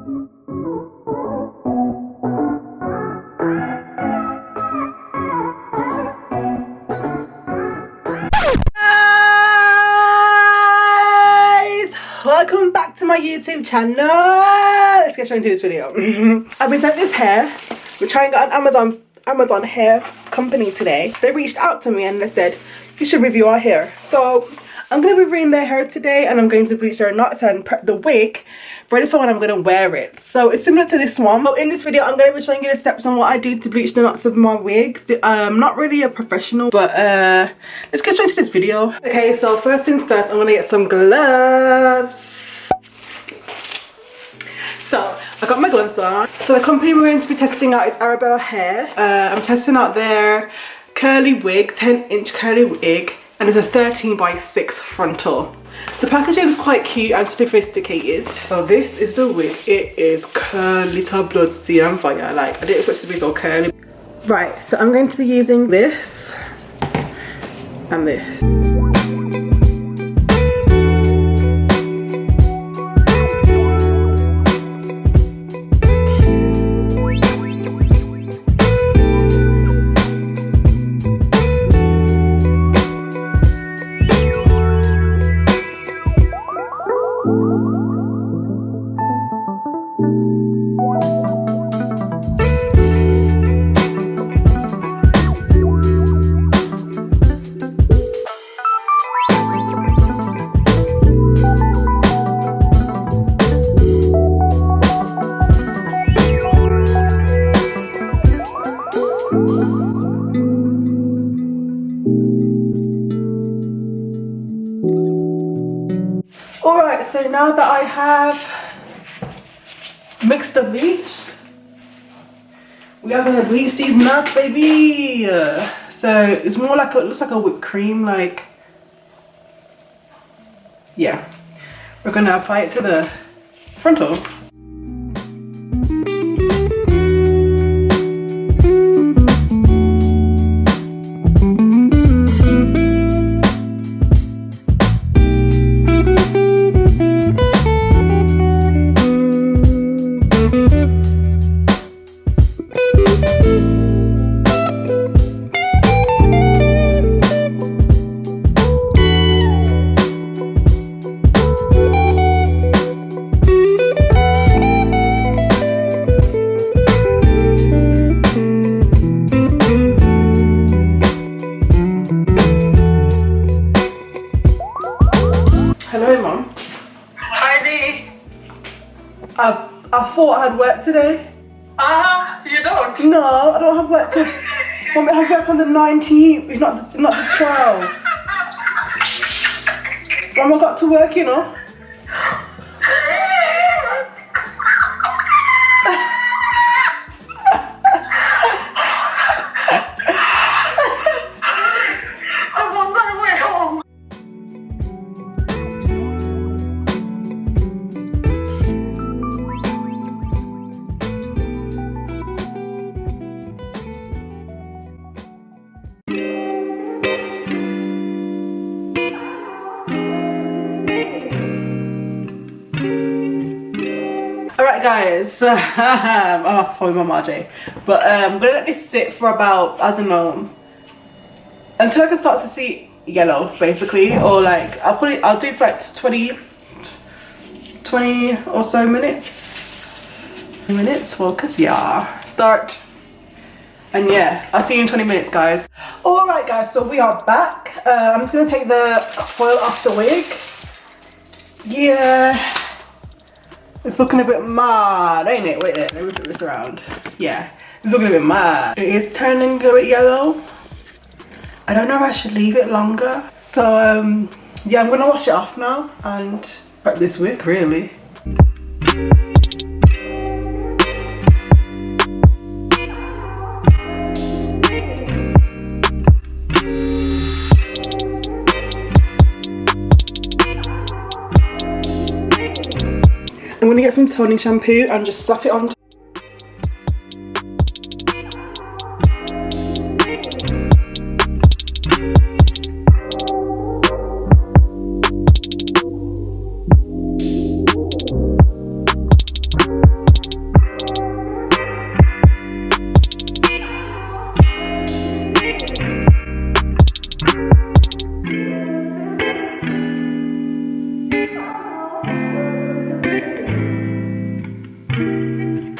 Welcome back to my YouTube channel. Let's get straight into this video. I've been sent this hair. We're trying out an Amazon hair company today. They reached out to me and they said you should review our hair. So I'm going to be reviewing their hair today, and I'm going to bleach their knots and prep the wig ready for when I'm going to wear it. So it's similar to this one. So in this video I'm going to be showing you the steps on what I do to bleach the knots of my wigs. I'm not really a professional, but let's get straight to this video. Okay, so first things first, I'm going to get some gloves. So I got my gloves on. So the company we're going to be testing out is Arabella Hair. I'm testing out their curly wig, 10-inch curly wig, and it's a 13x6 frontal. The packaging is quite cute and sophisticated. So this is the wig. It is curly to blood, see on fire. Like, I didn't expect it to be so curly. Right, so I'm going to be using this and this. Alright, so now that I have mixed the bleach, we are gonna bleach these knots, baby. So it's more like it looks like a whipped cream, like, yeah. We're gonna apply it to the frontal. Hello, Mom. Hi, Dee. I thought I had work today. You don't? No, I don't have work till. I have work on the 19th, not the 12th. Mom, I got to work, you know. I'm on my way home. Alright guys, I have to follow my Mama J. But I'm gonna let this sit for about, I don't know, until I can start to see yellow basically, or like I'll do for like 20 or so minutes. Focus, yeah. Start. And yeah, I'll see you in 20 minutes, guys. Alright guys, so we are back. I'm just gonna take the foil off the wig. Yeah. It's looking a bit mad, ain't it? Wait there, let me flip this around. Yeah, it's looking a bit mad. It is turning a bit yellow. I don't know if I should leave it longer. So, yeah, I'm gonna wash it off now and prep this wig, really. I'm gonna get some toning shampoo and just slap it on.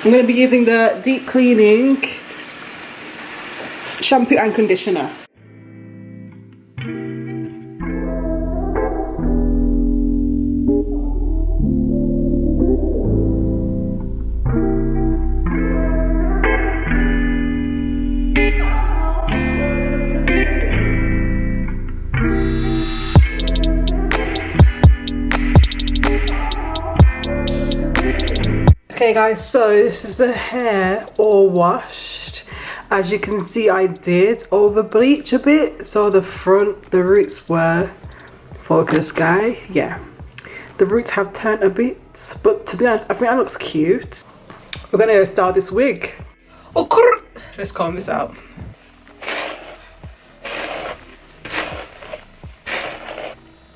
I'm going to be using the deep cleaning shampoo and conditioner. Okay guys, so this is the hair all washed. As you can see, I did over bleach a bit, so the roots were, focus guy, yeah, the roots have turned a bit, but to be honest, I think that looks cute. We're gonna style this wig. Oh, let's comb this out.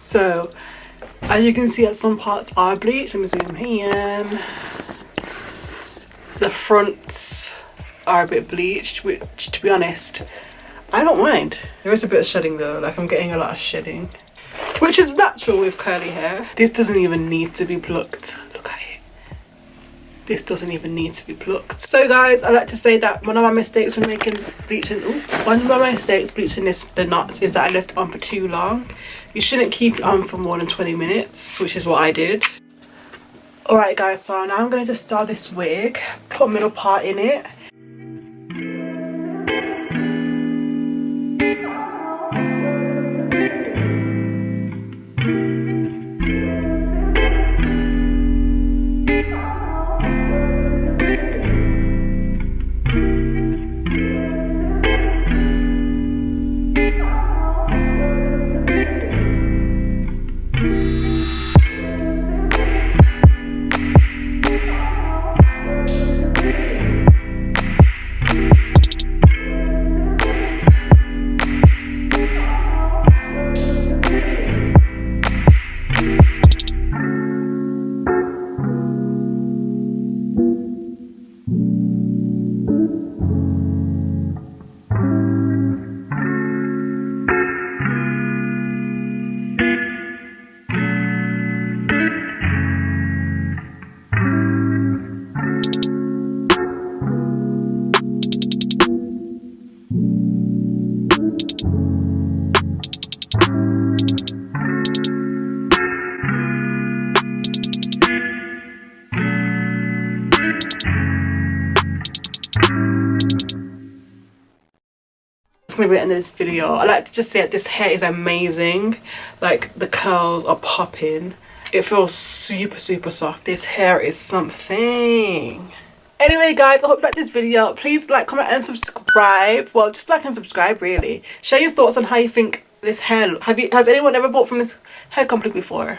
So as you can see, at some parts are bleached. Let me zoom in. The fronts are a bit bleached, which to be honest, I don't mind. There is a bit of shedding though, like I'm getting a lot of shedding, which is natural with curly hair. This doesn't even need to be plucked. Look at it. This doesn't even need to be plucked. So guys, I like to say that one of my mistakes when making bleaching, the knots is that I left it on for too long. You shouldn't keep it on for more than 20 minutes, which is what I did. Alright guys, so now I'm going to just style this wig, put a middle part in it. Maybe at the end of this video, I like to just say that this hair is amazing. Like the curls are popping. It feels super soft. This hair is something. Anyway guys, I hope you liked this video. Please like, comment and subscribe. Well, just like and subscribe really. Share your thoughts on how you think this hair looks. Has anyone ever bought from this hair company before?